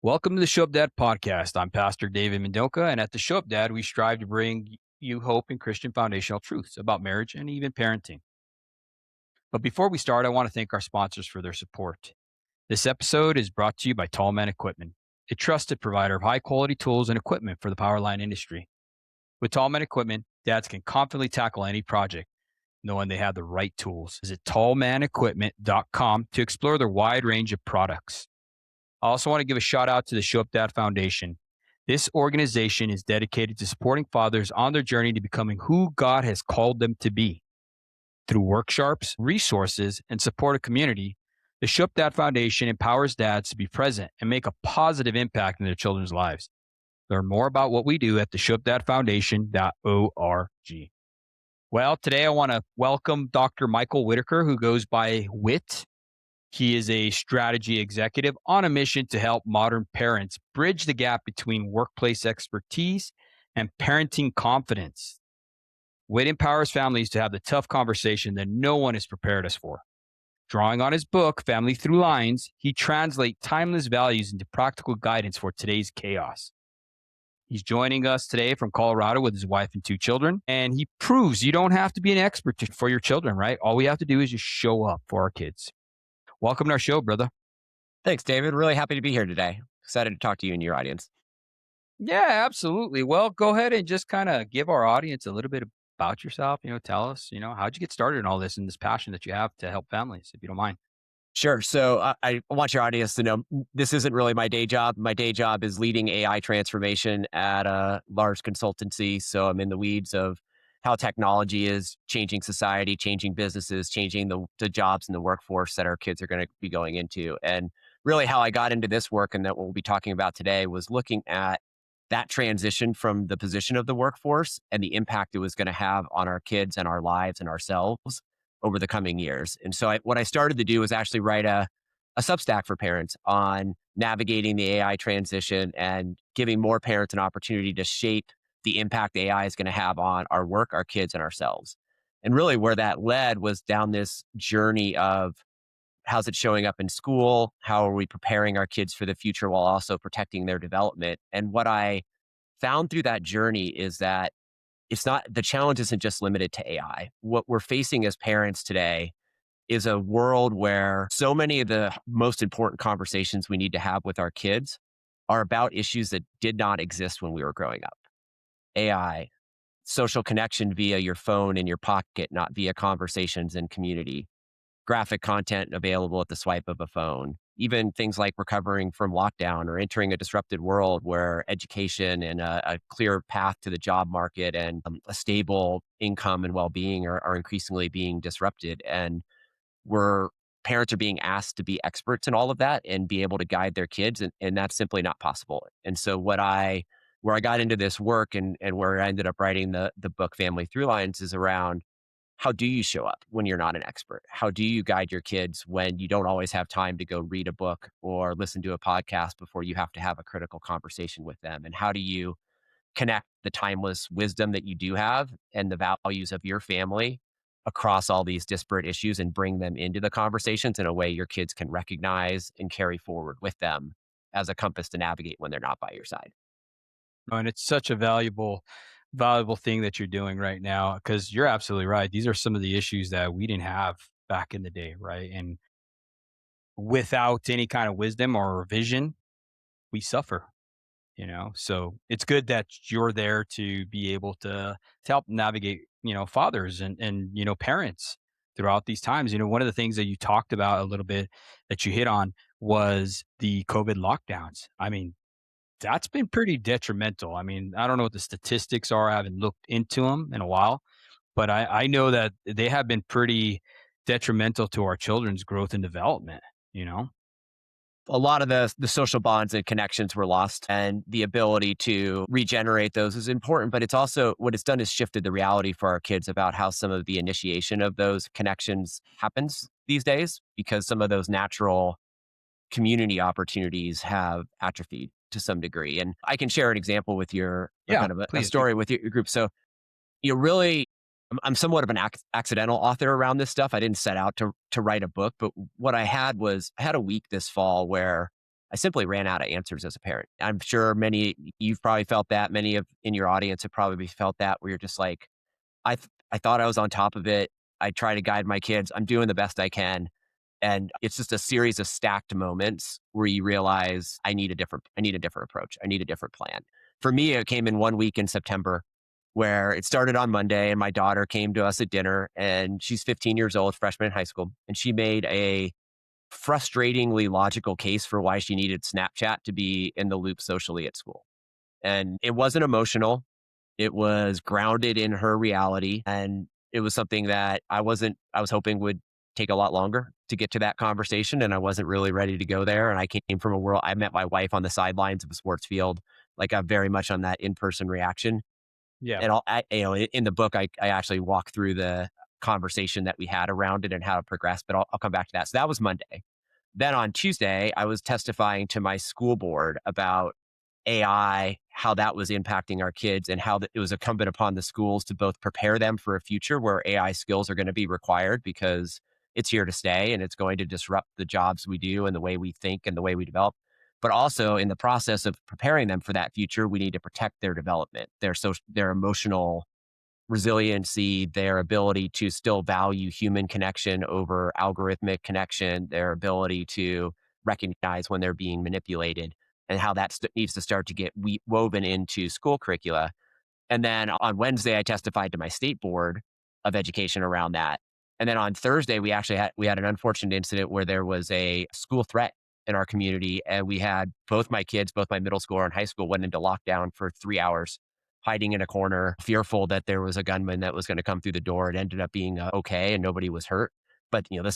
Welcome to the Show Up Dad podcast. I'm Pastor David Mendoka, and at the Show Up Dad, we strive to bring you hope and Christian foundational truths about marriage and even parenting. But before we start, I want to thank our sponsors for their support. This episode is brought to you by Tallman Equipment, a trusted provider of high quality tools and equipment for the powerline industry. With Tallman Equipment, dads can confidently tackle any project, knowing they have the right tools. Visit tallmanequipment.com to explore their wide range of products. I also want to give a shout out to the Show Up Dad Foundation. This organization is dedicated to supporting fathers on their journey to becoming who God has called them to be. Through workshops, resources, and supportive community, the Show Up Dad Foundation empowers dads to be present and make a positive impact in their children's lives. Learn more about what we do at the showupdadfoundation.org. Well, today I want to welcome Dr. Michael Whitaker, who goes by Whit. He is a strategy executive on a mission to help modern parents bridge the gap between workplace expertise and parenting confidence. Whit empowers families to have the tough conversation that no one has prepared us for. Drawing on his book, Family Through Lines, he translates timeless values into practical guidance for today's chaos. He's joining us today from Colorado with his wife and two children, and he proves you don't have to be an expert for your children, right? All we have to do is just show up for our kids. Welcome to our show, brother. Thanks, David. Really happy to be here today. Excited to talk to you and your audience. Yeah, absolutely. Well, go ahead and just kind of give our audience a little bit about yourself. Tell us, how'd you get started in all this and this passion that you have to help families, if you don't mind. Sure. So I want your audience to know this isn't really my day job. My day job is leading AI transformation at a large consultancy. So I'm in the weeds of how technology is changing society, changing businesses, changing the jobs and the workforce that our kids are going to be going into. And really how I got into this work and that what we'll be talking about today was looking at that transition from the position of the workforce and the impact it was going to have on our kids and our lives and ourselves over the coming years. And so what I started to do was actually write a Substack for parents on navigating the AI transition and giving more parents an opportunity to shape the impact AI is going to have on our work, our kids, and ourselves. And really where that led was down this journey of how's it showing up in school? How are we preparing our kids for the future while also protecting their development? And what I found through that journey is that the challenge isn't just limited to AI. What we're facing as parents today is a world where so many of the most important conversations we need to have with our kids are about issues that did not exist when we were growing up. AI, social connection via your phone in your pocket, not via conversations and community, graphic content available at the swipe of a phone, even things like recovering from lockdown or entering a disrupted world where education and a clear path to the job market and a stable income and well-being are increasingly being disrupted. And parents are being asked to be experts in all of that and be able to guide their kids. And that's simply not possible. And so where I got into this work and where I ended up writing the book Family Through Lines is around how do you show up when you're not an expert? How do you guide your kids when you don't always have time to go read a book or listen to a podcast before you have to have a critical conversation with them? And how do you connect the timeless wisdom that you do have and the values of your family across all these disparate issues and bring them into the conversations in a way your kids can recognize and carry forward with them as a compass to navigate when they're not by your side? And it's such a valuable thing that you're doing right now because you're absolutely right. These are some of the issues that we didn't have back in the day, right? And without any kind of wisdom or vision, we suffer. So it's good that you're there to be able to help navigate, fathers and parents throughout these times. One of the things that you talked about a little bit that you hit on was the COVID lockdowns. I mean, that's been pretty detrimental. I mean, I don't know what the statistics are. I haven't looked into them in a while, but I know that they have been pretty detrimental to our children's growth and development. A lot of the social bonds and connections were lost, and the ability to regenerate those is important, but it's also what it's done is shifted the reality for our kids about how some of the initiation of those connections happens these days, because some of those natural community opportunities have atrophied to some degree. And I can share an example with Yeah, kind of a please do. story with your group. So really, I'm somewhat of an accidental author around this stuff. I didn't set out to write a book, but what I had was I had a week this fall where I simply ran out of answers as a parent. I'm sure you've probably felt that. Many of in your audience have probably felt that, where you're just like, I thought I was on top of it. I try to guide my kids. I'm doing the best I can. And it's just a series of stacked moments where you realize I need a different approach. I need a different plan. For me, it came in 1 week in September where it started on Monday and my daughter came to us at dinner and she's 15 years old, freshman in high school. And she made a frustratingly logical case for why she needed Snapchat to be in the loop socially at school. And it wasn't emotional. It was grounded in her reality, and it was something that I was hoping would take a lot longer to get to that conversation, and I wasn't really ready to go there, and I came from a world I met my wife on the sidelines of a sports field, like, I'm very much on that in-person reaction, Yeah. and in the book, I actually walk through the conversation that we had around it and how it progressed, but I'll come back to that. So that was Monday. Then on Tuesday, I was testifying to my school board about AI, how that was impacting our kids, and how it was incumbent upon the schools to both prepare them for a future where AI skills are going to be required because it's here to stay and it's going to disrupt the jobs we do and the way we think and the way we develop. But also in the process of preparing them for that future, we need to protect their development, their emotional resiliency, their ability to still value human connection over algorithmic connection, their ability to recognize when they're being manipulated, and how that needs to start to get woven into school curricula. And then on Wednesday, I testified to my state board of education around that. And then on Thursday, we had an unfortunate incident where there was a school threat in our community, and we had both my kids, both my middle school and high school, went into lockdown for 3 hours, hiding in a corner, fearful that there was a gunman that was going to come through the door. It ended up being okay, and nobody was hurt. But the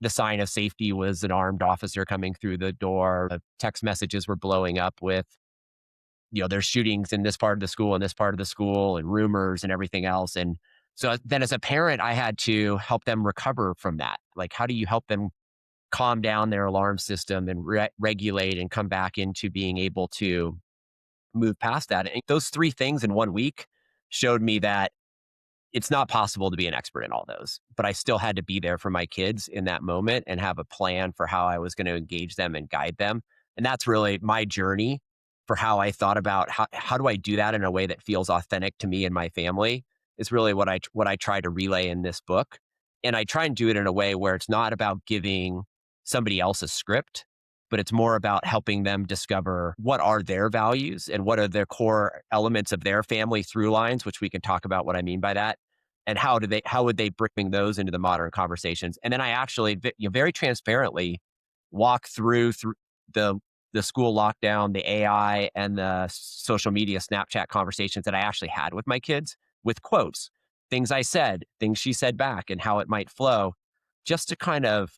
sign of safety was an armed officer coming through the door. The text messages were blowing up with there's shootings in this part of the school and this part of the school and rumors and everything else. And so then as a parent, I had to help them recover from that. Like, how do you help them calm down their alarm system and regulate and come back into being able to move past that? And those three things in 1 week showed me that it's not possible to be an expert in all those, but I still had to be there for my kids in that moment and have a plan for how I was going to engage them and guide them. And that's really my journey for how I thought about how do I do that in a way that feels authentic to me and my family is really what I try to relay in this book. And I try and do it in a way where it's not about giving somebody else a script, but it's more about helping them discover what are their values and what are their core elements of their family through lines, which we can talk about what I mean by that, and how would they bring those into the modern conversations. And then I actually very transparently walk through the school lockdown, the AI, and the social media Snapchat conversations that I actually had with my kids with quotes, things I said, things she said back, and how it might flow, just to kind of,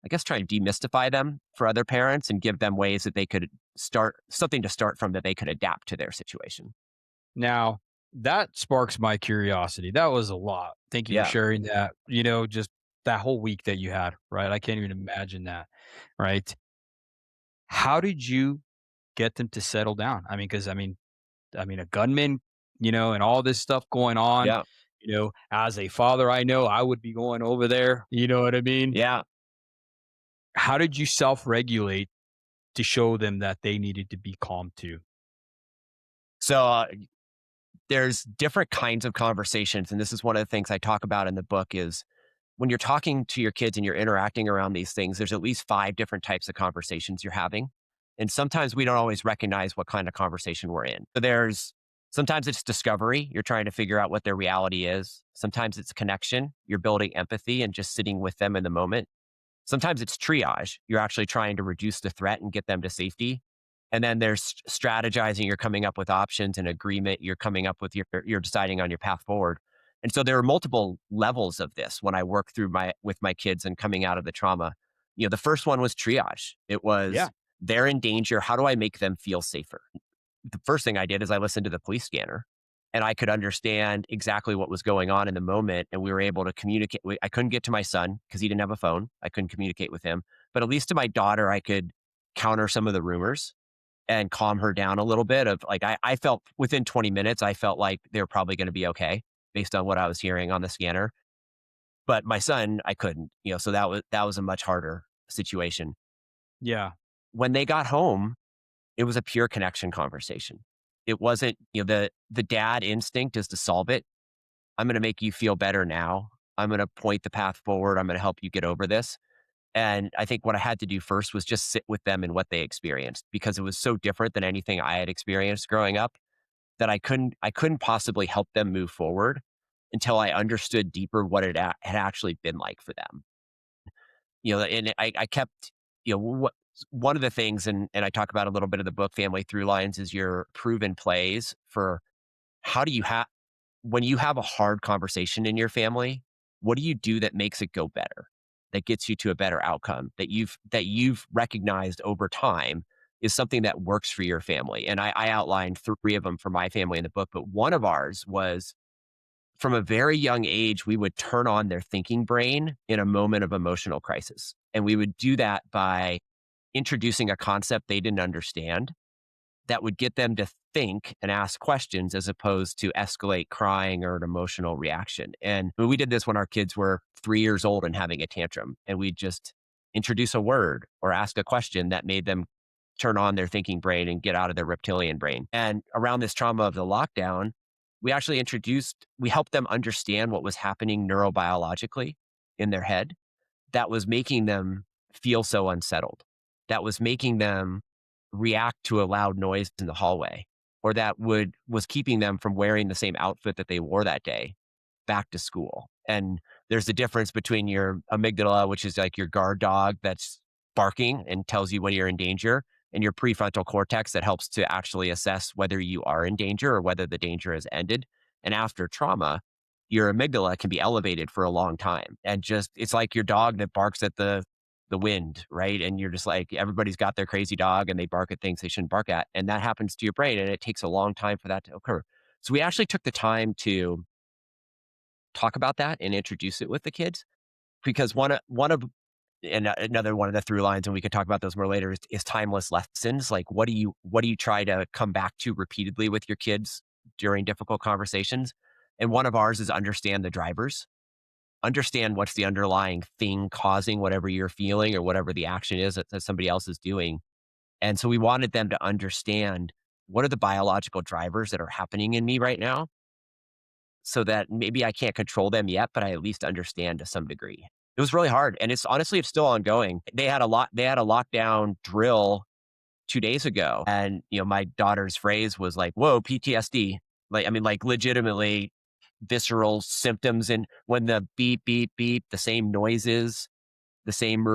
I guess, try and demystify them for other parents and give them ways that they could start something to start from that they could adapt to their situation. Now, that sparks my curiosity. That was a lot. Thank you for Yeah. sharing that, just that whole week that you had, right? I can't even imagine that, right? How did you get them to settle down? I mean, because I mean, a gunman, and all this stuff going on, Yeah. as a father, I know I would be going over there. You know what I mean? Yeah. How did you self-regulate to show them that they needed to be calm too? So there's different kinds of conversations. And this is one of the things I talk about in the book is when you're talking to your kids and you're interacting around these things, there's at least five different types of conversations you're having. And sometimes we don't always recognize what kind of conversation we're in. So sometimes it's discovery. You're trying to figure out what their reality is. Sometimes it's connection. You're building empathy and just sitting with them in the moment. Sometimes it's triage. You're actually trying to reduce the threat and get them to safety. And then there's strategizing. You're coming up with options and agreement. You're coming up with you're deciding on your path forward. And so there are multiple levels of this when I work through with my kids and coming out of the trauma. The first one was triage. It Yeah. was they're in danger. How do I make them feel safer? The first thing I did is I listened to the police scanner and I could understand exactly what was going on in the moment. And we were able to communicate. I couldn't get to my son because he didn't have a phone. I couldn't communicate with him, but at least to my daughter, I could counter some of the rumors and calm her down a little bit of like, I felt within 20 minutes, I felt like they were probably going to be okay based on what I was hearing on the scanner. But my son, I couldn't, so that was a much harder situation. Yeah. when they got home, it was a pure connection conversation. It wasn't, the dad instinct is to solve it. I'm going to make you feel better now. I'm going to point the path forward. I'm going to help you get over this. And I think what I had to do first was just sit with them and what they experienced, because it was so different than anything I had experienced growing up, that I couldn't possibly help them move forward until I understood deeper what it had actually been like for them. And I kept, what one of the things, and I talk about a little bit of the book Family Through Lines, is your proven plays for how do you have when you have a hard conversation in your family, what do you do that makes it go better? That gets you to a better outcome, that you've recognized over time is something that works for your family. And I outlined three of them for my family in the book, but one of ours was, from a very young age, we would turn on their thinking brain in a moment of emotional crisis. And we would do that by introducing a concept they didn't understand that would get them to think and ask questions, as opposed to escalate crying or an emotional reaction. And we did this when our kids were 3 years old and having a tantrum, and we'd just introduce a word or ask a question that made them turn on their thinking brain and get out of their reptilian brain. And around this trauma of the lockdown, we helped them understand what was happening neurobiologically in their head that was making them feel so unsettled, that was making them react to a loud noise in the hallway, or that was keeping them from wearing the same outfit that they wore that day back to school. And there's a difference between your amygdala, which is like your guard dog that's barking and tells you when you're in danger, and your prefrontal cortex that helps to actually assess whether you are in danger or whether the danger has ended. And after trauma, your amygdala can be elevated for a long time. And just, it's like your dog that barks at the wind, right? And you're just like, everybody's got their crazy dog and they bark at things they shouldn't bark at. And that happens to your brain, and it takes a long time for that to occur. So we actually took the time to talk about that and introduce it with the kids, because another one of the through lines, and we could talk about those more later, is timeless lessons. Like, what do you try to come back to repeatedly with your kids during difficult conversations? And one of ours is understand the drivers. Understand what's the underlying thing causing whatever you're feeling or whatever the action is that somebody else is doing. And so we wanted them to understand, what are the biological drivers that are happening in me right now, so that maybe I can't control them yet, but I at least understand to some degree. It was really hard, and it's still ongoing. They had a lockdown drill 2 days ago, and my daughter's phrase was like, "Whoa, PTSD!" Like, I mean, like, legitimately visceral symptoms, and when the beep beep beep, the same noises, the same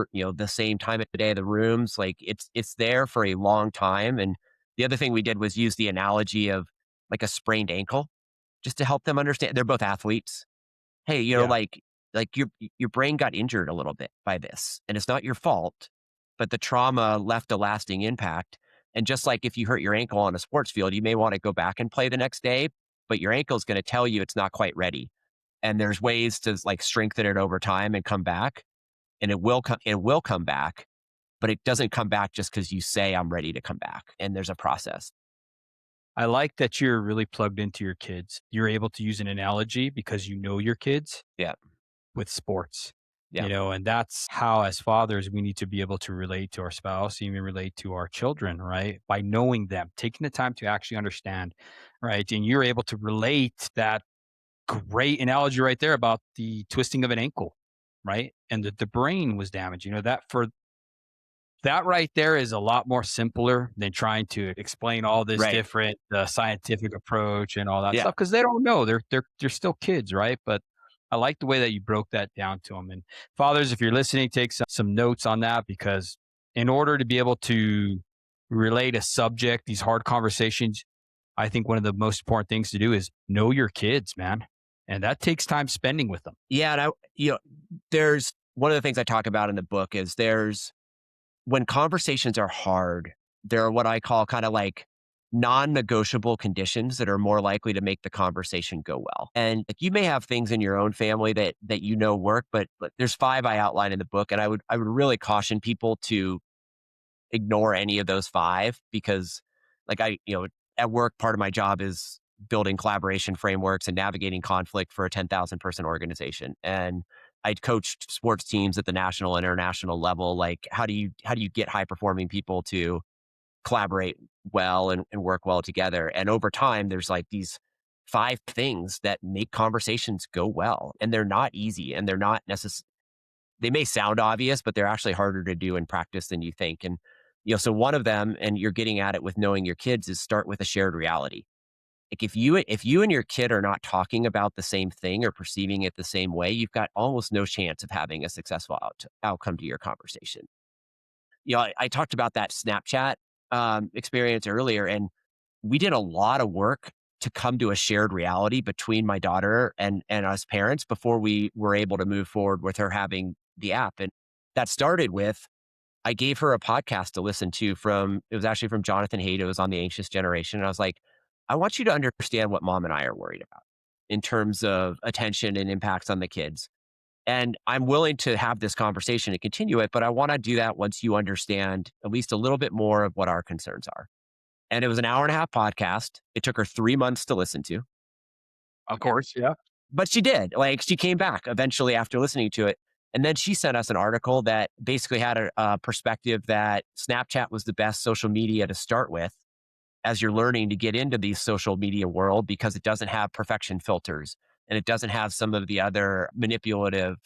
time of the day, the rooms, like, it's there for a long time. And the other thing we did was use the analogy of like a sprained ankle, just to help them understand. They're both athletes. Hey, Yeah. like your brain got injured a little bit by this, and it's not your fault, but the trauma left a lasting impact. And just like if you hurt your ankle on a sports field, you may want to go back and play the next day, but your ankle is going to tell you it's not quite ready. And there's ways to like strengthen it over time and come back, and it will come back, but it doesn't come back just because you say I'm ready to come back. And there's a process. I like that you're really plugged into your kids. You're able to use an analogy because you know your kids Yeah. with sports, Yeah. and that's how, as fathers, we need to be able to relate to our spouse, even relate to our children, right? By knowing them, taking the time to actually understand, right? And you're able to relate that great analogy right there about the twisting of an ankle, right? And the brain was damaged. That right there is a lot more simpler than trying to explain all this Right. different scientific approach and all that Yeah. stuff, because they don't know. They're still kids, right? But I like the way that you broke that down to them. And fathers, if you're listening, take some notes on that, because in order to be able to relate a subject, these hard conversations, I think one of the most important things to do is know your kids, man. And that takes time spending with them. Yeah. And there's one of the things I talk about in the book is, when conversations are hard, there are what I call kind of like non-negotiable conditions that are more likely to make the conversation go well. And like, you may have things in your own family that work, but there's five I outline in the book, and I would really caution people to ignore any of those five, because like, at work, part of my job is building collaboration frameworks and navigating conflict for a 10,000 person organization. And I coached sports teams at the national and international level. Like, how do you get high performing people to collaborate well and work well together? And over time, there's like these 5 things that make conversations go well, and they're not easy, and they're not necessarily. They may sound obvious, but they're actually harder to do in practice than you think. And so one of them, and you're getting at it with knowing your kids, is start with a shared reality. Like, if you and your kid are not talking about the same thing or perceiving it the same way, you've got almost no chance of having a successful outcome to your conversation. I talked about that Snapchat experience earlier, and we did a lot of work to come to a shared reality between my daughter and us parents before we were able to move forward with her having the app. And that started with, I gave her a podcast to listen to from, it was actually from Jonathan Haidt. It was on the Anxious Generation. And I was like, I want you to understand what mom and I are worried about in terms of attention and impacts on the kids. And I'm willing to have this conversation and continue it, but I want to do that once you understand at least a little bit more of what our concerns are. And it was an hour and a half podcast. It took her 3 months to listen to, Of course, yeah. but she did. Like, she came back eventually after listening to it. And then she sent us an article that basically had a perspective that Snapchat was the best social media to start with as you're learning to get into the social media world, because it doesn't have perfection filters and it doesn't have some of the other manipulative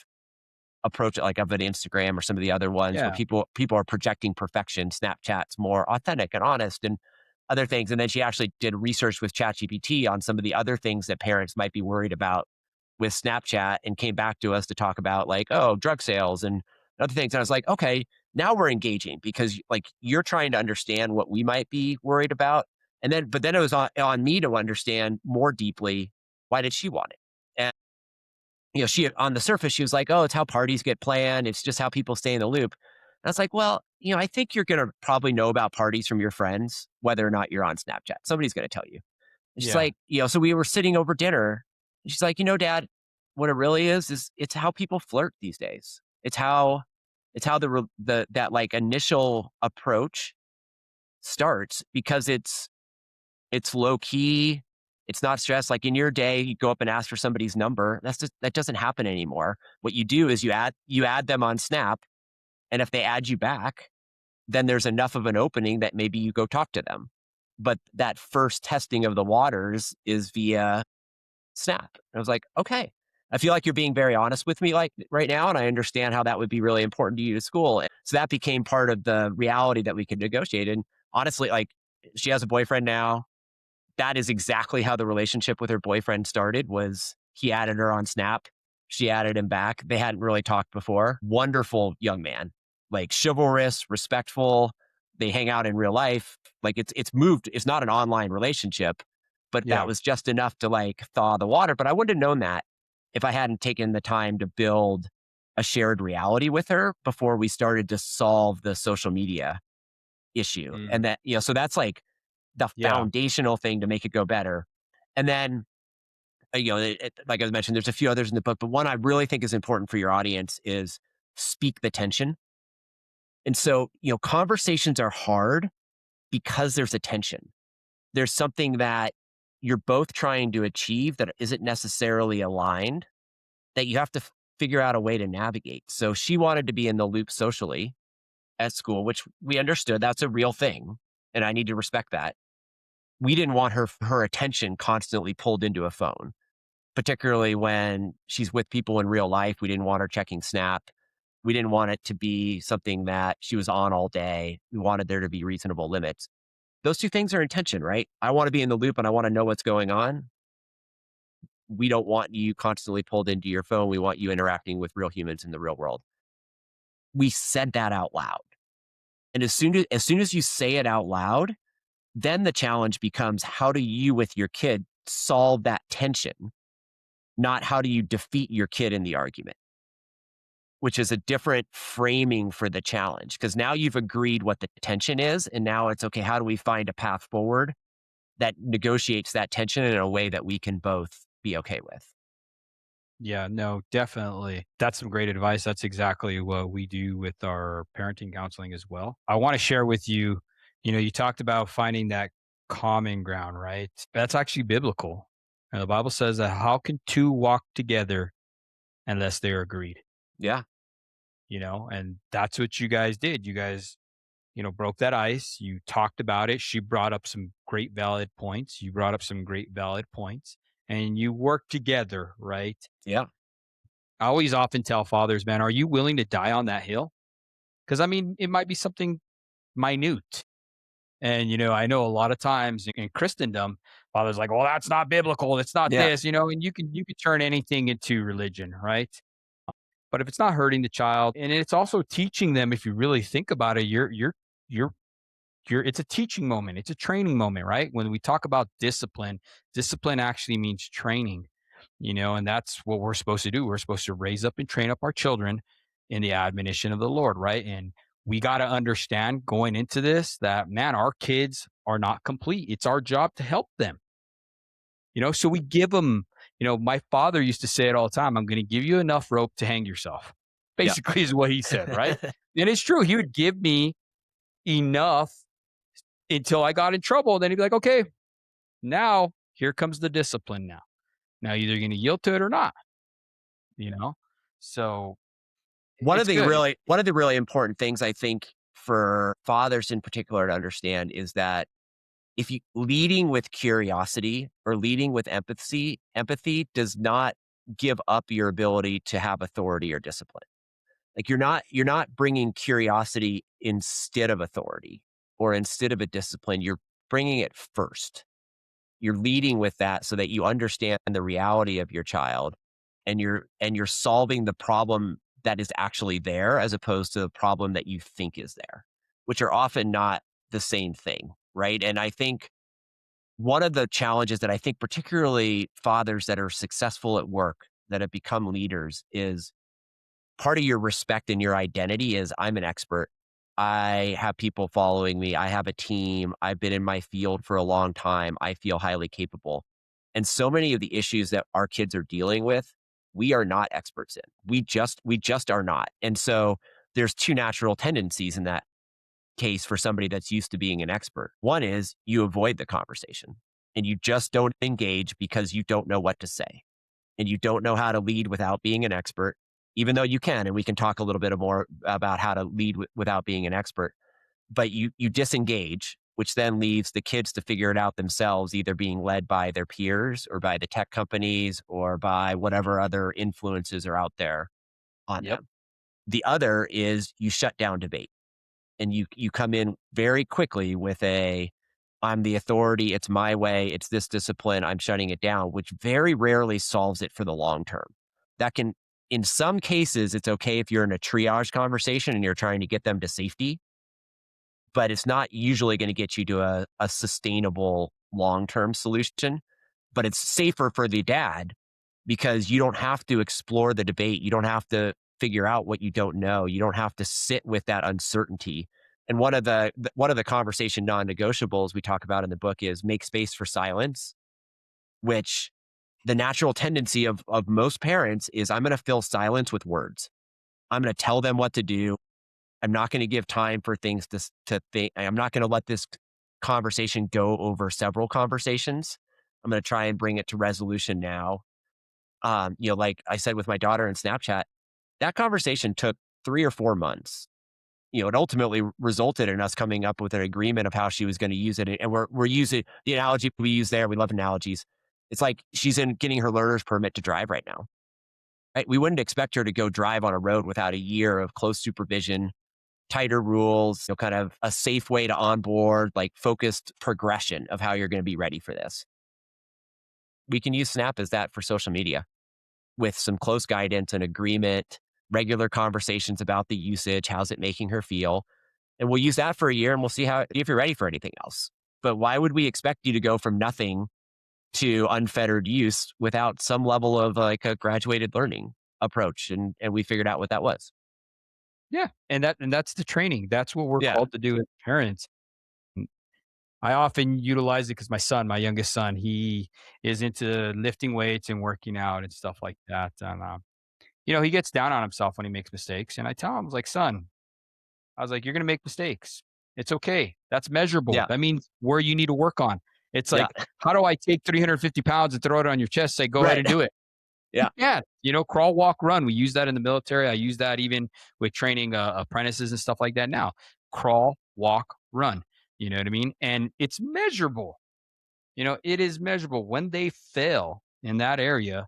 approach, like of an Instagram or some of the other ones where Yeah. people are projecting perfection. Snapchat's more authentic and honest and other things. And then she actually did research with ChatGPT on some of the other things that parents might be worried about with Snapchat, and came back to us to talk about, like, oh, drug sales and other things. And I was like, okay, now we're engaging, because like, you're trying to understand what we might be worried about. But then it was on me to understand more deeply, why did she want it? And she, on the surface, she was like, oh, it's how parties get planned. It's just how people stay in the loop. And I was like, well, I think you're going to probably know about parties from your friends, whether or not you're on Snapchat. Somebody's going to tell you. And she's Yeah. like, so we were sitting over dinner. And she's like, Dad, what it really is it's how people flirt these days. It's how that like initial approach starts, because it's low key. It's not stressed. Like, in your day, you go up and ask for somebody's number. That doesn't happen anymore. What you do is you add them on Snap, and if they add you back, then there's enough of an opening that maybe you go talk to them. But that first testing of the waters is via Snap. And I was like, okay. I feel like you're being very honest with me, like, right now, and I understand how that would be really important to you to school. So that became part of the reality that we could negotiate. And honestly, like, she has a boyfriend now. That is exactly how the relationship with her boyfriend started. Was he added her on Snap, she added him back. They hadn't really talked before. Wonderful young man, like chivalrous, respectful. They hang out in real life. Like, it's moved. It's not an online relationship, but that Yeah. was just enough to like thaw the water. But I wouldn't have known that if I hadn't taken the time to build a shared reality with her before we started to solve the social media issue. Mm. And that, so that's like the Yeah. foundational thing to make it go better. And then, like I mentioned, there's a few others in the book, but one I really think is important for your audience is speak the tension. And so, conversations are hard because there's a tension. There's something that you're both trying to achieve that isn't necessarily aligned, that you have to figure out a way to navigate. So she wanted to be in the loop socially at school, which we understood that's a real thing. And I need to respect that. We didn't want her attention constantly pulled into a phone, particularly when she's with people in real life. We didn't want her checking Snap. We didn't want it to be something that she was on all day. We wanted there to be reasonable limits. Those two things are in tension, right? I want to be in the loop and I want to know what's going on. We don't want you constantly pulled into your phone. We want you interacting with real humans in the real world. We said that out loud. And as soon as you say it out loud, then the challenge becomes, how do you with your kid solve that tension? Not how do you defeat your kid in the argument, which is a different framing for the challenge. Because now you've agreed what the tension is. And now it's okay, how do we find a path forward that negotiates that tension in a way that we can both be okay with? Yeah, no, definitely. That's some great advice. That's exactly what we do with our parenting counseling as well. I want to share with you, you talked about finding that common ground, right? That's actually biblical. And the Bible says that how can two walk together unless they're agreed, Yeah. and that's what you guys did. You guys, broke that ice. You talked about it. She brought up some great valid points. You brought up some great valid points and you worked together, right? Yeah. I always often tell fathers, man, are you willing to die on that hill? Because I mean, it might be something minute. And, I know a lot of times in Christendom, fathers like, well, that's not biblical. It's not Yeah. this, and you can turn anything into religion, right? But if it's not hurting the child, and it's also teaching them, if you really think about it, you're it's a teaching moment. It's a training moment, right? When we talk about discipline, discipline actually means training, and that's what we're supposed to do. We're supposed to raise up and train up our children in the admonition of the Lord, right? And we got to understand going into this that, man, our kids are not complete. It's our job to help them, so we give them, my father used to say it all the time, I'm going to give you enough rope to hang yourself, Yeah. basically, is what he said, right? And it's true. He would give me enough until I got in trouble. Then he'd be like, okay, now here comes the discipline now. Now you're either going to yield to it or not, you know? So it's good. One of the really important things I think for fathers in particular to understand is that if you leading with curiosity or leading with empathy does not give up your ability to have authority or discipline. Like you're not bringing curiosity instead of authority or instead of a discipline. You're bringing it first. You're leading with that so that you understand the reality of your child and you're solving the problem that is actually there as opposed to the problem that you think is there, which are often not the same thing, right? And I think one of the challenges that I think particularly fathers that are successful at work that have become leaders is part of your respect and your identity is I'm an expert. I have people following me. I have a team. I've been in my field for a long time. I feel highly capable. And so many of the issues that our kids are dealing with, we are not experts in. We just are not. And so there's two natural tendencies in that case for somebody that's used to being an expert. One is you avoid the conversation and you just don't engage because you don't know what to say and you don't know how to lead without being an expert, even though you can. And we can talk a little bit more about how to lead without being an expert. But you disengage, which then leaves the kids to figure it out themselves, either being led by their peers or by the tech companies or by whatever other influences are out there on Yep. them. The other is you shut down debate and you come in very quickly with a I'm the authority, it's my way, it's this discipline, I'm shutting it down, which very rarely solves it for the long term. That can in some cases it's okay if you're in a triage conversation and you're trying to get them to safety, but it's not usually going to get you to a sustainable long-term solution. But it's safer for the dad because you don't have to explore the debate. You don't have to figure out what you don't know. You don't have to sit with that uncertainty. And one of the conversation non-negotiables we talk about in the book is make space for silence, which the natural tendency of most parents is I'm going to fill silence with words. I'm going to tell them what to do. I'm not going to give time for things to think. I'm not going to let this conversation go over several conversations. I'm going to try and bring it to resolution now. Like I said with my daughter in Snapchat, that conversation took 3 or 4 months. It ultimately resulted in us coming up with an agreement of how she was going to use it. And we're using the analogy we use there. We love analogies. It's like she's in getting her learner's permit to drive right now. Right? We wouldn't expect her to go drive on a road without a year of close supervision, tighter rules, kind of a safe way to onboard, like focused progression of how you're going to be ready for this. We can use Snap as that for social media with some close guidance and agreement, regular conversations about the usage. How's it making her feel? And we'll use that for a year and we'll see if you're ready for anything else. But why would we expect you to go from nothing to unfettered use without some level of like a graduated learning approach? And we figured out what that was. Yeah. And that's the training. That's what we're Yeah. called to do as parents. I often utilize it because my youngest son, he is into lifting weights and working out and stuff like that. And, he gets down on himself when he makes mistakes. And I tell him, I was like, son, I was like, you're going to make mistakes. It's okay. That's measurable. Yeah. That means where you need to work on. It's Yeah. like, how do I take 350 pounds and throw it on your chest? Say, go ahead Right. and do it. Yeah. Yeah, crawl, walk, run. We use that in the military. I use that even with training apprentices and stuff like that now. Crawl, walk, run. You know what I mean? And it's measurable. It is measurable. When they fail in that area,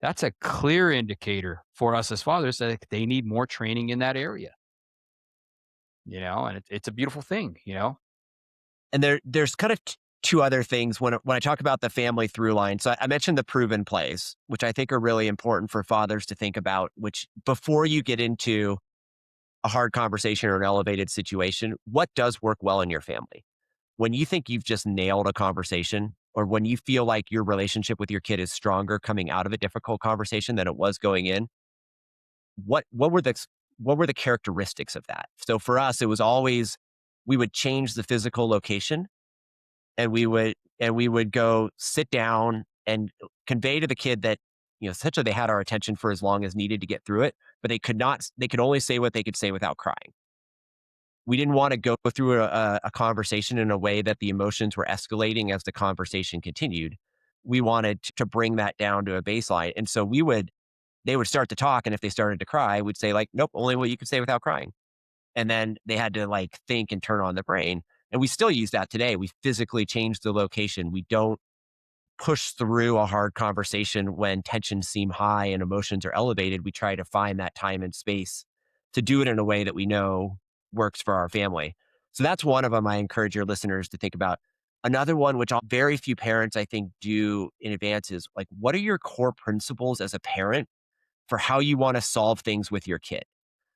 that's a clear indicator for us as fathers that they need more training in that area, and it's a beautiful thing. And there's kind of two other things when I talk about the family through line. So I mentioned the proven plays, which I think are really important for fathers to think about, which before you get into a hard conversation or an elevated situation, what does work well in your family? When you think you've just nailed a conversation, or when you feel like your relationship with your kid is stronger coming out of a difficult conversation than it was going in, what were the characteristics of that? So for us, it was always we would change the physical location, and we would go sit down and convey to the kid that essentially they had our attention for as long as needed to get through it, but they could only say what they could say without crying. We didn't want to go through a conversation in a way that the emotions were escalating as the conversation continued. We wanted to bring that down to a baseline. And so they would start to talk. And if they started to cry, we'd say, like, nope, only what you could say without crying. And then they had to like think and turn on the brain. And we still use that today. We physically change the location. We don't push through a hard conversation when tensions seem high and emotions are elevated. We try to find that time and space to do it in a way that we know works for our family. So that's one of them I encourage your listeners to think about. Another one, which very few parents I think do in advance, is like, what are your core principles as a parent for how you want to solve things with your kid?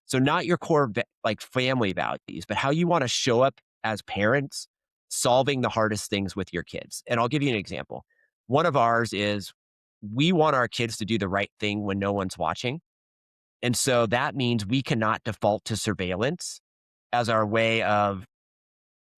So not your core like family values, but how you want to show up as parents solving the hardest things with your kids. And I'll give you an example. One of ours is we want our kids to do the right thing when no one's watching. And so that means we cannot default to surveillance as our way of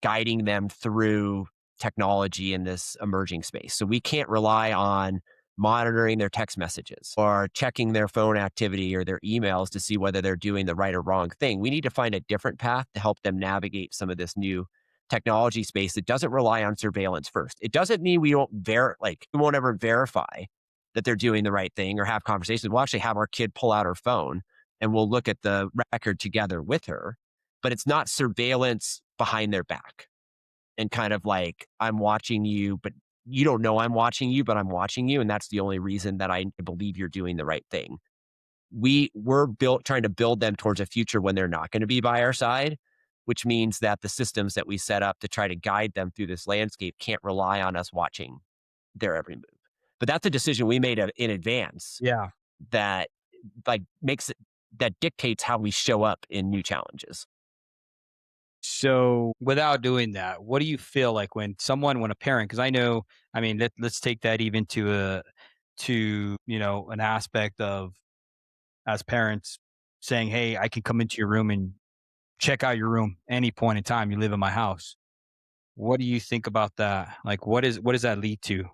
guiding them through technology in this emerging space. So we can't rely on monitoring their text messages or checking their phone activity or their emails to see whether they're doing the right or wrong thing. We need to find a different path to help them navigate some of this new technology space that doesn't rely on surveillance first. It doesn't mean we won't ever verify that they're doing the right thing or have conversations. We'll actually have our kid pull out her phone and we'll look at the record together with her, but it's not surveillance behind their back and kind of like, I'm watching you, but you don't know I'm watching you, but I'm watching you. And that's the only reason that I believe you're doing the right thing. We're trying to build them towards a future when they're not going to be by our side, which means that the systems that we set up to try to guide them through this landscape can't rely on us watching their every move. But that's a decision we made in advance Yeah. that that dictates how we show up in new challenges. So without doing that, what do you feel like when a parent, because I know, I mean, let's take that even to an aspect of as parents saying, "Hey, I can come into your room and check out your room any point in time. You live in my house." What do you think about that? Like, what does that lead to?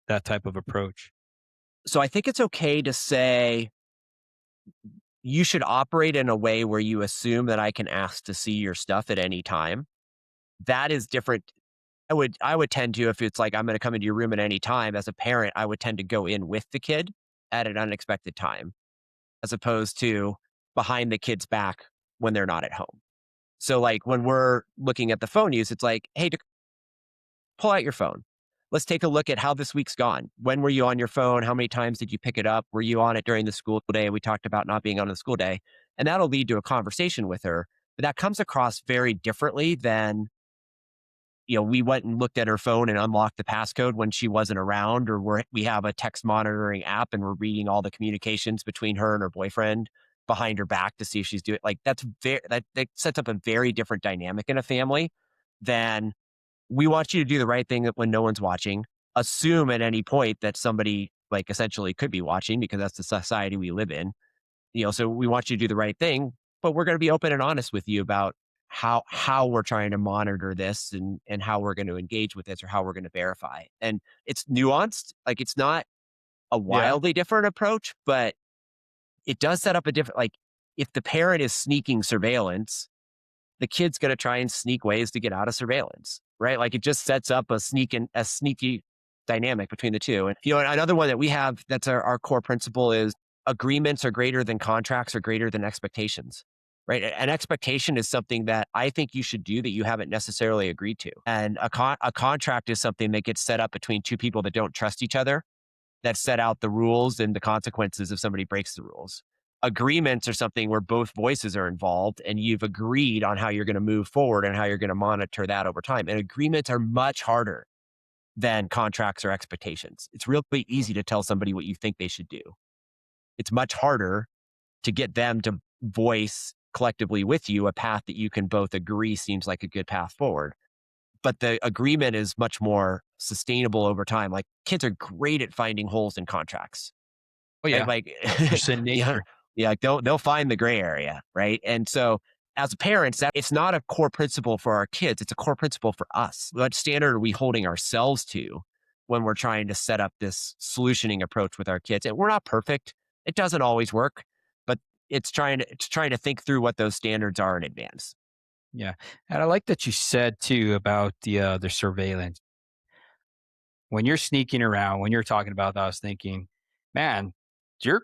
That type of approach? So I think it's okay to say you should operate in a way where you assume that I can ask to see your stuff at any time. That is different. I would tend to, if it's like I'm going to come into your room at any time as a parent, I would tend to go in with the kid at an unexpected time, as opposed to behind the kid's back when they're not at home. So like when we're looking at the phone use, it's like, hey, pull out your phone. Let's take a look at how this week's gone. When were you on your phone? How many times did you pick it up? Were you on it during the school day? We talked about not being on the school day. And that'll lead to a conversation with her. But that comes across very differently than, we went and looked at her phone and unlocked the passcode when she wasn't around, or we have a text monitoring app and we're reading all the communications between her and her boyfriend behind her back to see if she's doing like that sets up a very different dynamic in a family than we want you to do the right thing when no one's watching. Assume at any point that somebody like essentially could be watching because that's the society we live in. So we want you to do the right thing, but we're going to be open and honest with you about how we're trying to monitor this and how we're going to engage with this or how we're going to verify. And it's nuanced. Like it's not a Yeah. wildly different approach, but it does set up a different like if the parent is sneaking surveillance, the kid's going to try and sneak ways to get out of surveillance, right? Like it just sets up a sneaky dynamic between the two. And another one that we have that's our core principle is agreements are greater than contracts, are greater than expectations. Right. An expectation is something that I think you should do that you haven't necessarily agreed to. And a contract is something that gets set up between two people that don't trust each other, that set out the rules and the consequences if somebody breaks the rules. Agreements are something where both voices are involved and you've agreed on how you're going to move forward and how you're going to monitor that over time. And agreements are much harder than contracts or expectations. It's really easy to tell somebody what you think they should do. It's much harder to get them to voice collectively with you a path that you can both agree seems like a good path forward. But the agreement is much more sustainable over time. Like kids are great at finding holes in contracts, Oh, right? yeah. Like, It's just in yeah, nature. yeah, like they'll find the gray area, right? And so as parents, that it's not a core principle for our kids; it's a core principle for us. What standard are we holding ourselves to when we're trying to set up this solutioning approach with our kids? And we're not perfect; it doesn't always work, but it's trying to think through what those standards are in advance. Yeah. And I like that you said too about the surveillance. When you're sneaking around, when you're talking about that, I was thinking, man, you're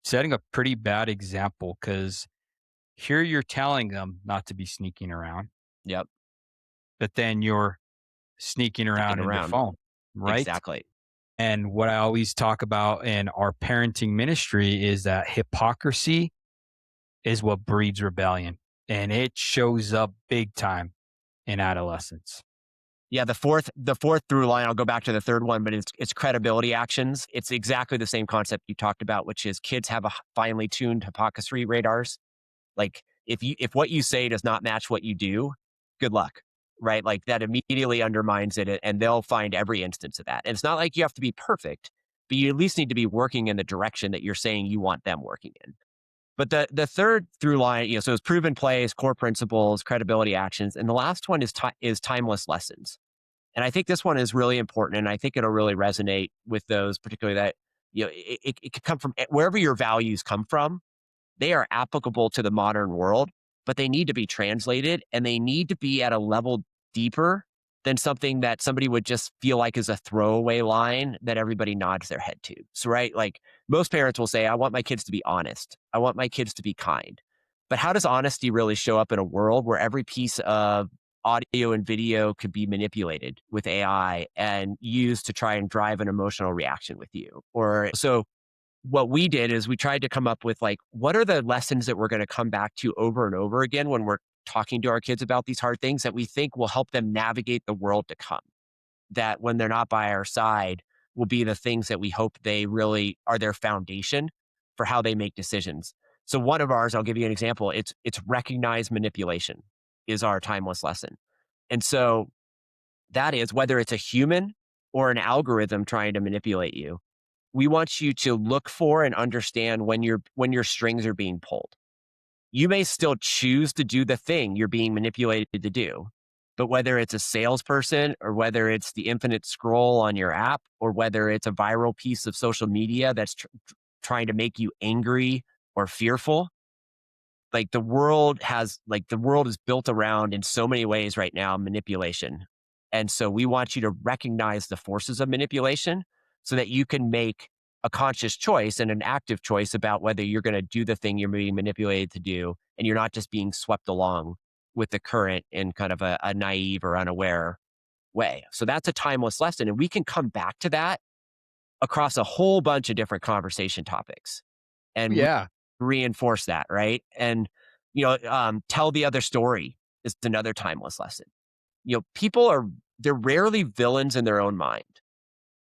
setting a pretty bad example because here you're telling them not to be sneaking around, Yep, but then you're sneaking sticking around in their around phone, right? exactly. And what I always talk about in our parenting ministry is that hypocrisy is what breeds rebellion. And it shows up big time in adolescence. Yeah, the fourth through line, I'll go back to the third one, but it's credibility actions. It's exactly the same concept you talked about, which is kids have finely tuned hypocrisy radars. Like if what you say does not match what you do, good luck. Right? Like that immediately undermines it and they'll find every instance of that. And it's not like you have to be perfect, but you at least need to be working in the direction that you're saying you want them working in. But the third through line, so it's proven plays, core principles, credibility actions, and the last one is timeless lessons. And I think this one is really important, and I think it'll really resonate with those, particularly that it could come from wherever your values come from. They are applicable to the modern world, but they need to be translated, and they need to be at a level deeper than something that somebody would just feel like is a throwaway line that everybody nods their head to. So, right, like most parents will say, I want my kids to be honest. I want my kids to be kind. But how does honesty really show up in a world where every piece of audio and video could be manipulated with AI and used to try and drive an emotional reaction with you? Or so what we did is we tried to come up with like, what are the lessons that we're going to come back to over and over again when we're talking to our kids about these hard things that we think will help them navigate the world to come? That when they're not by our side will be the things that we hope they really are their foundation for how they make decisions. So one of ours, I'll give you an example. It's recognize manipulation is our timeless lesson. And so that is whether it's a human or an algorithm trying to manipulate you, we want you to look for and understand when your strings are being pulled. You may still choose to do the thing you're being manipulated to do, but whether it's a salesperson or whether it's the infinite scroll on your app or whether it's a viral piece of social media that's trying to make you angry or fearful, like the world is built around in so many ways right now manipulation. And so we want you to recognize the forces of manipulation so that you can make a conscious choice and an active choice about whether you're going to do the thing you're being manipulated to do and you're not just being swept along with the current in kind of a naive or unaware way. So that's a timeless lesson, and we can come back to that across a whole bunch of different conversation topics Oh, and yeah. reinforce that, right? And tell the other story is another timeless lesson. People they're rarely villains in their own mind,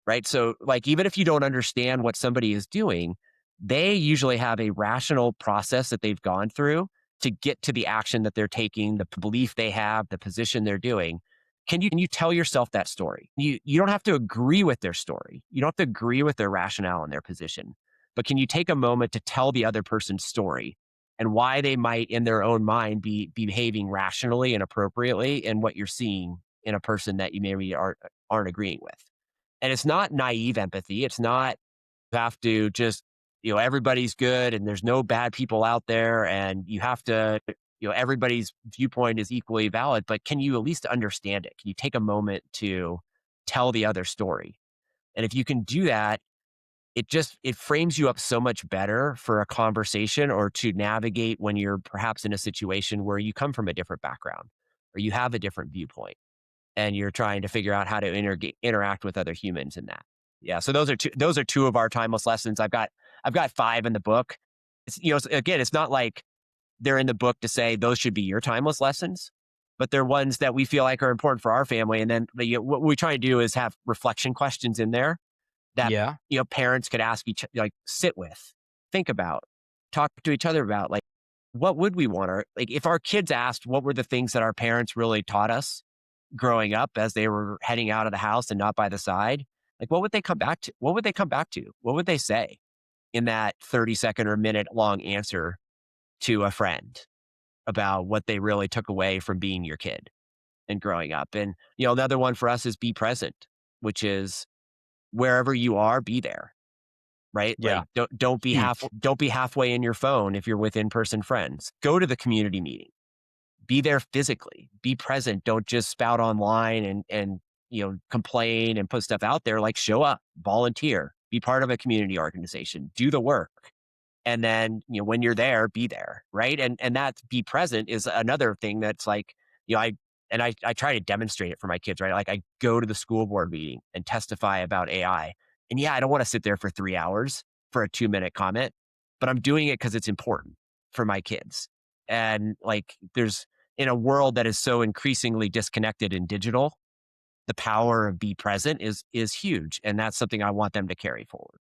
right? So, like, even if you don't understand what somebody is doing, they usually have a rational process that they've gone through to get to the action that they're taking, the belief they have, the position they're doing. Can you tell yourself that story? You don't have to agree with their story. You don't have to agree with their rationale and their position. But can you take a moment to tell the other person's story and why they might in their own mind be behaving rationally and appropriately in what you're seeing in a person that you maybe aren't agreeing with? And it's not naive empathy. It's not you have to just, everybody's good and there's no bad people out there and you have to, everybody's viewpoint is equally valid, but can you at least understand it? Can you take a moment to tell the other story? And if you can do that, it frames you up so much better for a conversation or to navigate when you're perhaps in a situation where you come from a different background or you have a different viewpoint and you're trying to figure out how to interact with other humans in that. Yeah, so those are two of our timeless lessons. I've got five in the book. Again, it's not like they're in the book to say those should be your timeless lessons, but they're ones that we feel like are important for our family. And then what we try to do is have reflection questions in there that Yeah. parents could ask like sit with, think about, talk to each other about, like, what would we want our, like, if our kids asked what were the things that our parents really taught us growing up as they were heading out of the house and not by the side, like, what would they come back to? What would they come back to? What would they say in that 30-second or minute long answer to a friend about what they really took away from being your kid and growing up? And, another one for us is be present, which is wherever you are, be there, right? Yeah. Like, Huge. don't be halfway in your phone if you're with in-person friends. Go to the community meeting. Be there physically. Be present. Don't just spout online and complain and put stuff out there. Like, show up, volunteer, be part of a community organization, do the work. And then, when you're there, be there, right? And that be present is another thing that's like, I try to demonstrate it for my kids, right? Like, I go to the school board meeting and testify about AI. And yeah, I don't want to sit there for 3 hours for a 2-minute comment, but I'm doing it because it's important for my kids. And like, there's, in a world that is so increasingly disconnected and digital, the power of be present is huge. And that's something I want them to carry forward.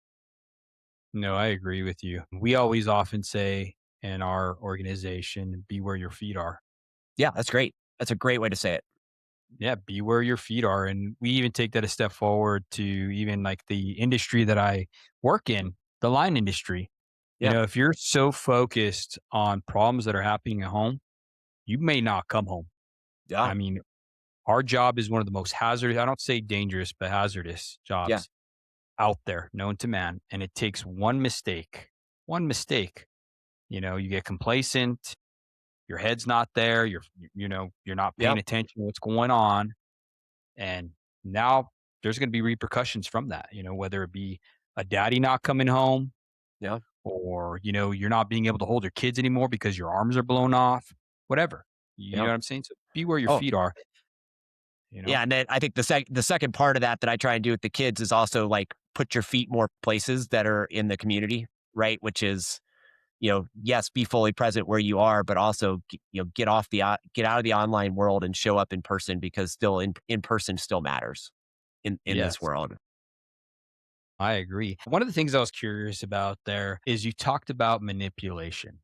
No, I agree with you. We always often say in our organization, be where your feet are. Yeah, that's great. That's a great way to say it. Yeah, be where your feet are. And we even take that a step forward to even like the industry that I work in, the line industry. Yeah. If you're so focused on problems that are happening at home, you may not come home. Yeah. I mean, our job is one of the most hazardous, I don't say dangerous, but hazardous Yeah. jobs out there, known to man. And it takes one mistake, you get complacent, your head's not there, you're not paying Yeah. attention to what's going on. And now there's going to be repercussions from that, whether it be a daddy not coming home Yeah. or, you're not being able to hold your kids anymore because your arms are blown off, whatever. You Yeah. know what I'm saying? So be where your Oh, feet are, you know? yeah. And then I think the second part of that I try and do with the kids is also like put your feet more places that are in the community, right? Which is, yes, be fully present where you are, but also get out of the online world and show up in person, because still in person still matters in this Yes, world. I agree. One of the things I was curious about there is you talked about manipulation.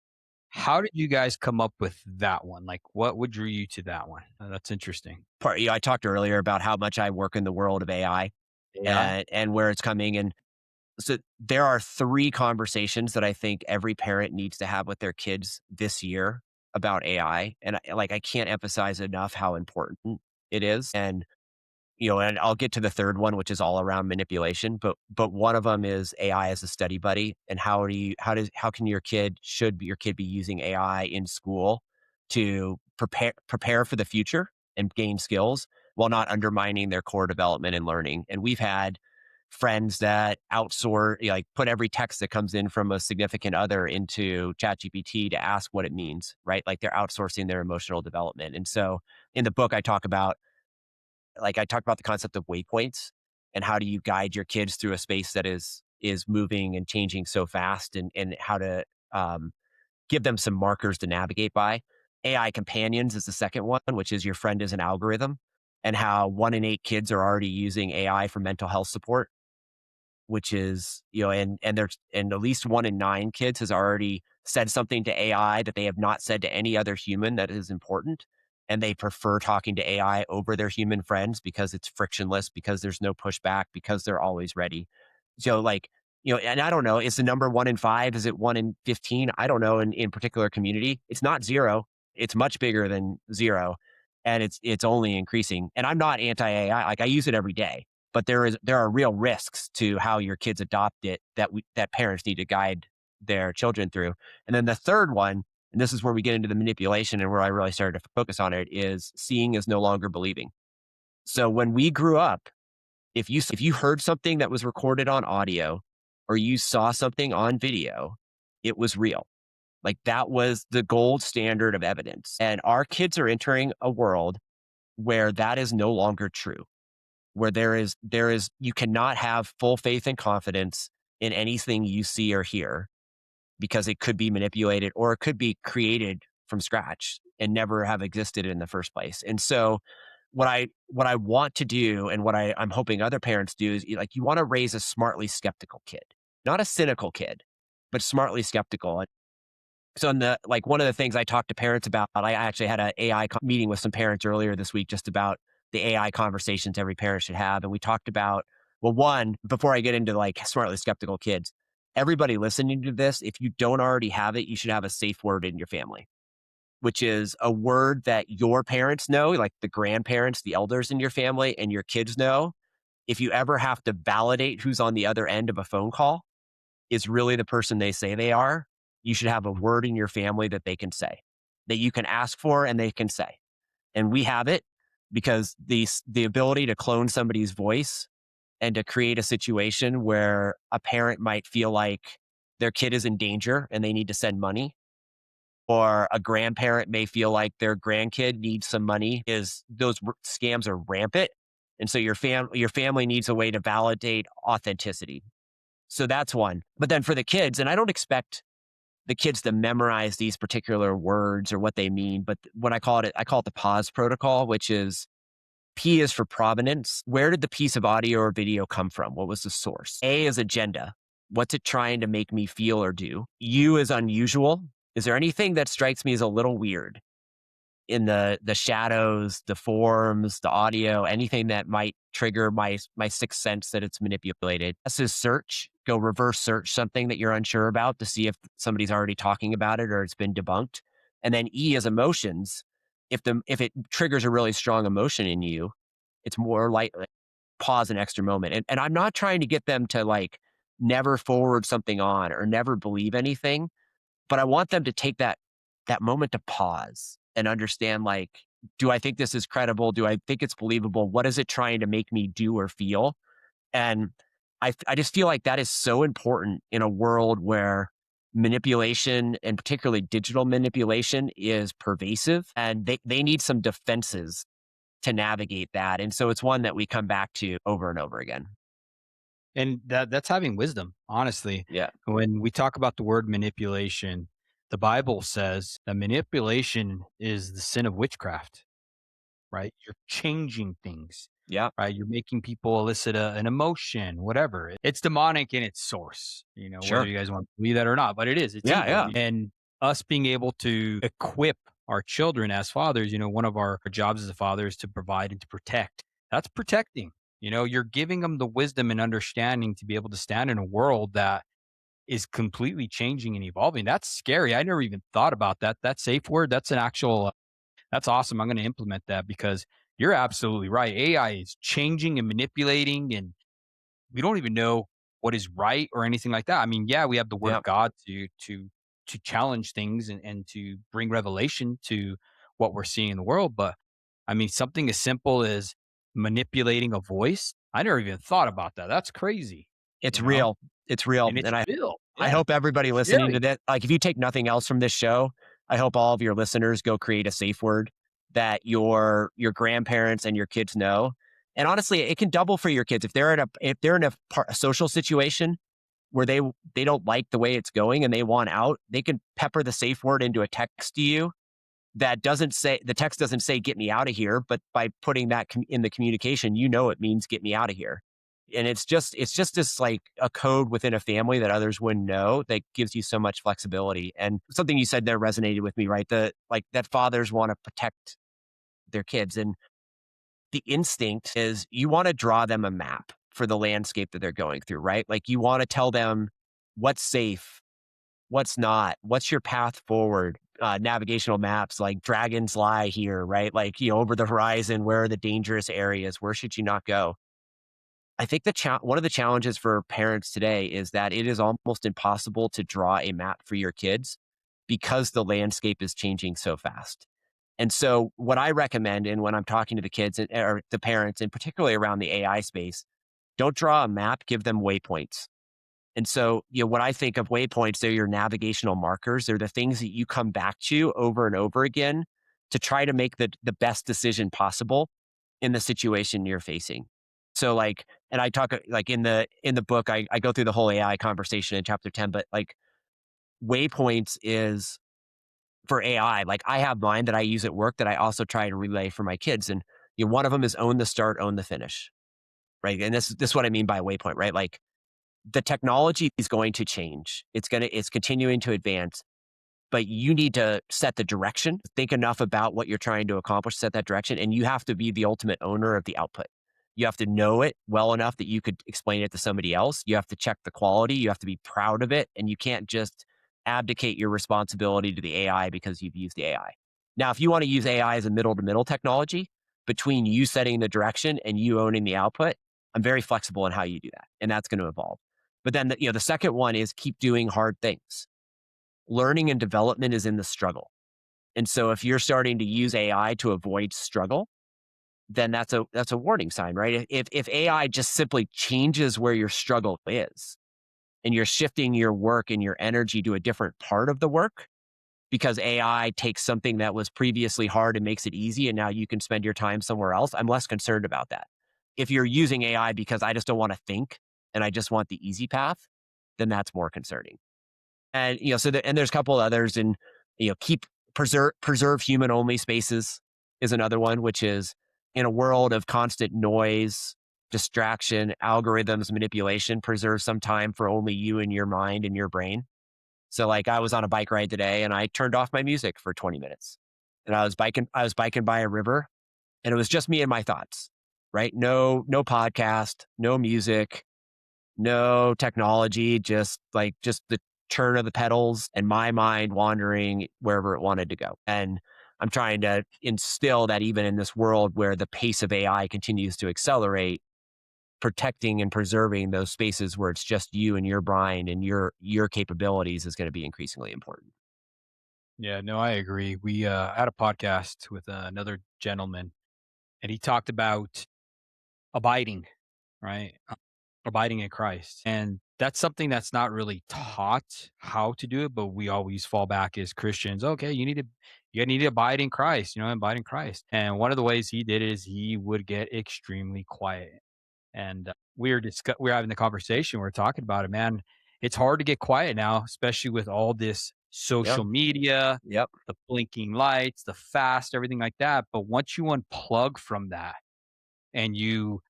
How did you guys come up with that one? Like, what drew you to that one? That's interesting. I talked earlier about how much I work in the world of AI AI? and where it's coming. And so there are three conversations that I think every parent needs to have with their kids this year about AI. And I can't emphasize enough how important it is. And I'll get to the third one, which is all around manipulation. But one of them is AI as a study buddy, and how can should your kid be using AI in school to prepare for the future and gain skills while not undermining their core development and learning. And we've had friends that outsource, like, put every text that comes in from a significant other into ChatGPT to ask what it means, right? Like, they're outsourcing their emotional development. And so in the book, I talk about the concept of waypoints and how do you guide your kids through a space that is moving and changing so fast, and how to um, give them some markers to navigate by. AI companions is the second one, which is your friend is an algorithm, and how 1 in 8 kids are already using AI for mental health support, which is, and at least 1 in 9 kids has already said something to AI that they have not said to any other human that is important. And they prefer talking to AI over their human friends because it's frictionless, because there's no pushback, because they're always ready. So, like, and I don't know, is the number 1 in 5? Is it 1 in 15? I don't know. In particular community, it's not zero. It's much bigger than zero. And it's only increasing. And I'm not anti AI. Like, I use it every day, but there are real risks to how your kids adopt it that parents need to guide their children through. And then the third one, and this is where we get into the manipulation and where I really started to focus on it, is seeing is no longer believing. So when we grew up If you heard something that was recorded on audio or you saw something on video, it was real. Like that was the gold standard of evidence. And our kids are entering a world where that is no longer true, where there is you cannot have full faith and confidence in anything you see or hear because it could be manipulated or it could be created from scratch and never have existed in the first place. And so what I want to do and I'm hoping other parents do is like you want to raise a smartly skeptical kid, not a cynical kid, but smartly skeptical. So in the like one of the things I talked to parents about, I actually had an AI meeting with some parents earlier this week just about the AI conversations every parent should have. And we talked about, well, one, before I get into like smartly skeptical kids, everybody listening to this, if you don't already have it, you should have a safe word in your family, which is a word that your parents know, like the grandparents, the elders in your family, and your kids know. If you ever have to validate who's on the other end of a phone call, is really the person they say they are, you should have a word in your family that they can say, that you can ask for and they can say. And we have it because the ability to clone somebody's voice and to create a situation where a parent might feel like their kid is in danger and they need to send money, or a grandparent may feel like their grandkid needs some money, is those scams are rampant. And so your family needs a way to validate authenticity. So that's one. But then for the kids, and I don't expect the kids to memorize these particular words or what they mean, but what I call it the Paws Protocol, which is P is for provenance. Where did the piece of audio or video come from? What was the source? A is agenda. What's it trying to make me feel or do? U is unusual. Is there anything that strikes me as a little weird in the shadows, the forms, the audio, anything that might trigger my sixth sense that it's manipulated? S is search. Go reverse search something that you're unsure about to see if somebody's already talking about it or it's been debunked. And then E is emotions. If it triggers a really strong emotion in you, it's more like pause an extra moment. And I'm not trying to get them to like never forward something on or never believe anything, but I want them to take that moment to pause and understand, like, do I think this is credible? Do I think it's believable? What is it trying to make me do or feel? And I just feel like that is so important in a world where manipulation and particularly digital manipulation is pervasive, and they need some defenses to navigate that. And so it's one that we come back to over and over again. And that's having wisdom, honestly. Yeah. When we talk about the word manipulation, the Bible says that manipulation is the sin of witchcraft, right? You're changing things, Yeah. right? You're making people elicit an emotion, whatever. It's demonic in its source, whether Sure. you guys want to believe that or not, but it is, it's Yeah. evil. Yeah. And us being able to equip our children as fathers, one of our jobs as a father is to provide and to protect. That's protecting. You're giving them the wisdom and understanding to be able to stand in a world that is completely changing and evolving. That's scary. I never even thought about that. That safe word, that's an actual that's awesome. I'm going to implement that because you're absolutely right. AI is changing and manipulating, and we don't even know what is right or anything like that. I mean, yeah, we have the word Yeah. of God to challenge things and to bring revelation to what we're seeing in the world. But I mean, something as simple as manipulating a voice, I never even thought about that. That's crazy, It's real. It's real. and it's And real. I Yeah, hope everybody it's listening to scary. this, like if you take nothing else from this show, I hope all of your listeners go create a safe word that your grandparents and your kids know. And honestly, it can double for your kids if they're in a social situation where they don't like the way it's going and they want out. They can pepper the safe word into a text to you that doesn't say the text doesn't say "get me out of here," but by putting that in the communication, it means "get me out of here." And it's just this like a code within a family that others wouldn't know that gives you so much flexibility. And something you said there resonated with me, right? The like that fathers want to protect their kids, and the instinct is you want to draw them a map for the landscape that they're going through, right? Like you want to tell them what's safe, what's not, what's your path forward. Navigational maps like dragons lie here, right? Like, over the horizon, where are the dangerous areas? Where should you not go? I think one of the challenges for parents today is that it is almost impossible to draw a map for your kids because the landscape is changing so fast. And so what I recommend, and when I'm talking to the kids or the parents, and particularly around the AI space, Don't draw a map, give them waypoints. And so, when I think of waypoints, they're your navigational markers. They're the things that you come back to over and over again to try to make the best decision possible in the situation you're facing. So and I talk like in the book, I go through the whole AI conversation in chapter 10, but like waypoints is for AI. Like I have mine that I use at work that I also try to relay for my kids. And one of them is own the start, own the finish. Right. And this is what I mean by waypoint, right? Like the technology is going to change. It's continuing to advance, but you need to set the direction, think enough about what you're trying to accomplish, set that direction, and you have to be the ultimate owner of the output. You have to know it well enough that you could explain it to somebody else. You have to check the quality. You have to be proud of it, and you can't just abdicate your responsibility to the AI because you've used the AI. Now, if you want to use AI as a middle to middle technology between you setting the direction and you owning the output, I'm very flexible in how you do that, and that's going to evolve. But then the second one is keep doing hard things. Learning and development is in the struggle. And so if you're starting to use AI to avoid struggle, then that's a warning sign, right? If AI just simply changes where your struggle is and you're shifting your work and your energy to a different part of the work because AI takes something that was previously hard and makes it easy and now you can spend your time somewhere else, I'm less concerned about that. If you're using AI because I just don't want to think and I just want the easy path, then that's more concerning. And and there's a couple others, and keep preserve human only spaces is another one, which is in a world of constant noise, distraction, algorithms, manipulation, preserve some time for only you and your mind and your brain. So like I was on a bike ride today and I turned off my music for 20 minutes. And I was biking by a river and it was just me and my thoughts, right? No podcast, no music, no technology, just the turn of the pedals and my mind wandering wherever it wanted to go. And I'm trying to instill that even in this world where the pace of AI continues to accelerate, protecting and preserving those spaces where it's just you and your brain and your capabilities is going to be increasingly important. Yeah, no, I agree. We had a podcast with another gentleman, and he talked about abiding, right? Abiding in Christ. And that's something that's not really taught how to do it, but we always fall back as Christians. Okay, you need to abide in Christ, abide in Christ. And one of the ways he did it is he would get extremely quiet. And we were having the conversation. We are talking about it, man. It's hard to get quiet now, especially with all this Yep. social media, Yep. the blinking lights, the fast, everything like that. But once you unplug from that and you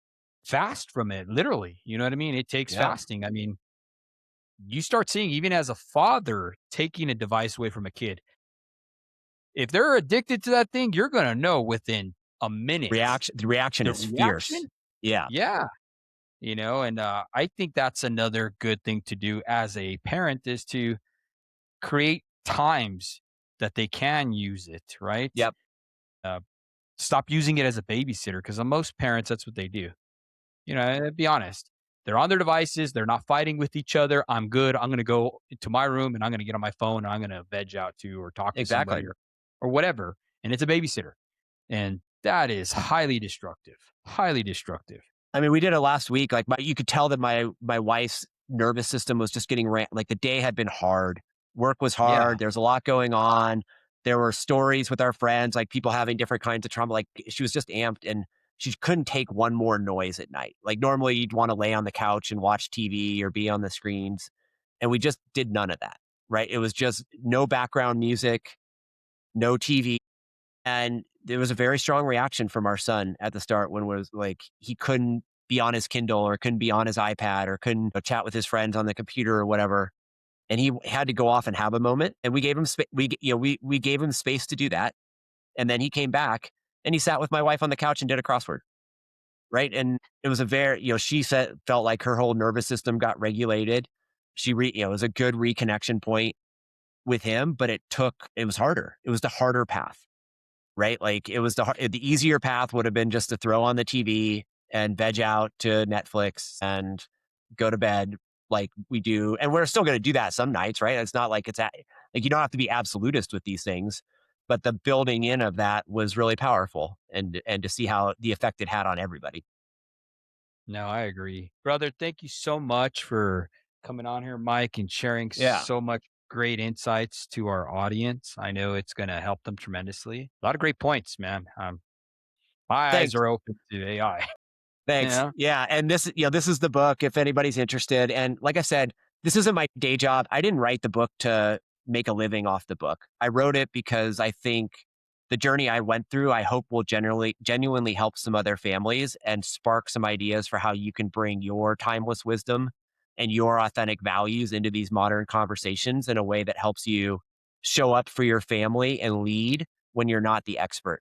fast from it, literally, you know what I mean? It takes Yeah. fasting. I mean, you start seeing even as a father taking a device away from a kid. If they're addicted to that thing, you're going to know within a minute. The reaction The is fierce. reaction, Yeah. yeah, and I think that's another good thing to do as a parent is to create times that they can use it, right? Yep. Uh, Stop using it as a babysitter because most parents, that's what they do. Be honest. They're on their devices. They're not fighting with each other. I'm good. I'm going to go to my room and I'm going to get on my phone and I'm going to veg out to or talk to somebody Exactly. or whatever. And it's a babysitter. And that is highly destructive. Highly destructive. I mean, we did it last week. Like you could tell that my wife's nervous system was just getting like the day had been hard. Work was Yeah. hard. There's a lot going on. There were stories with our friends, like people having different kinds of trauma. Like she was just amped and she couldn't take one more noise at night. Like normally you'd want to lay on the couch and watch TV or be on the screens. And we just did none of that. Right. It was just no background music, no TV. And there was a very strong reaction from our son at the start when it was like he couldn't be on his Kindle or couldn't be on his iPad or couldn't chat with his friends on the computer or whatever. And he had to go off and have a moment. And we gave him we gave him space to do that. And then he came back and he sat with my wife on the couch and did a crossword. Right. And it was a very, she said felt like her whole nervous system got regulated. It was a good reconnection point with him, but it was harder. It was the harder path, right? Like it was the easier path would have been just to throw on the TV and veg out to Netflix and go to bed like we do. And we're still going to do that some nights, right? It's not like like you don't have to be absolutist with these things, but the building in of that was really powerful and to see how the effect it had on everybody. No, I agree. Brother, thank you so much for coming on here, Mike, and sharing Yeah. so much great insights to our audience. I know it's going to help them tremendously. A lot of great points, man. My eyes Thanks. are open to AI. Thanks. Yeah. Yeah, and this is the book if anybody's interested. And like I said, this isn't my day job. I didn't write the book to make a living off the book. I wrote it because I think the journey I went through, I hope will generally genuinely help some other families and spark some ideas for how you can bring your timeless wisdom and your authentic values into these modern conversations in a way that helps you show up for your family and lead when you're not the expert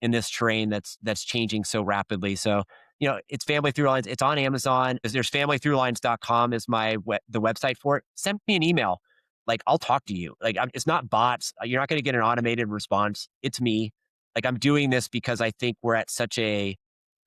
in this terrain that's changing so rapidly. So it's Family Through Lines. It's on Amazon. There's familythroughlines.com is the website for it. Send me an email. Like, I'll talk to you. Like, it's not bots. You're not going to get an automated response. It's me. Like, I'm doing this because I think we're at such a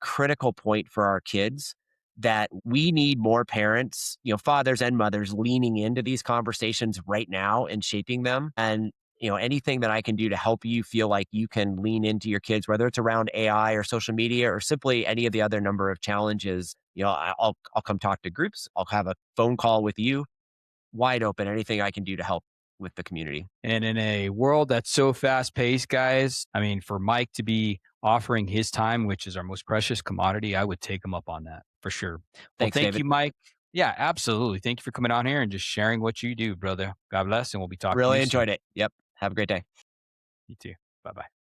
critical point for our kids that we need more parents, fathers and mothers leaning into these conversations right now and shaping them. And anything that I can do to help you feel like you can lean into your kids, whether it's around AI or social media or simply any of the other number of challenges, I'll come talk to groups. I'll have a phone call with you, wide open. Anything I can do to help with the community. And in a world that's so fast paced, guys, I mean, for Mike to be offering his time, which is our most precious commodity, I would take him up on that for sure. Well, Thanks, thank David. you, Mike. Yeah, absolutely. Thank you for coming on here and just sharing what you do, brother. God bless. And we'll be talking to you Really soon. enjoyed it. Yep. Have a great day. You too. Bye bye.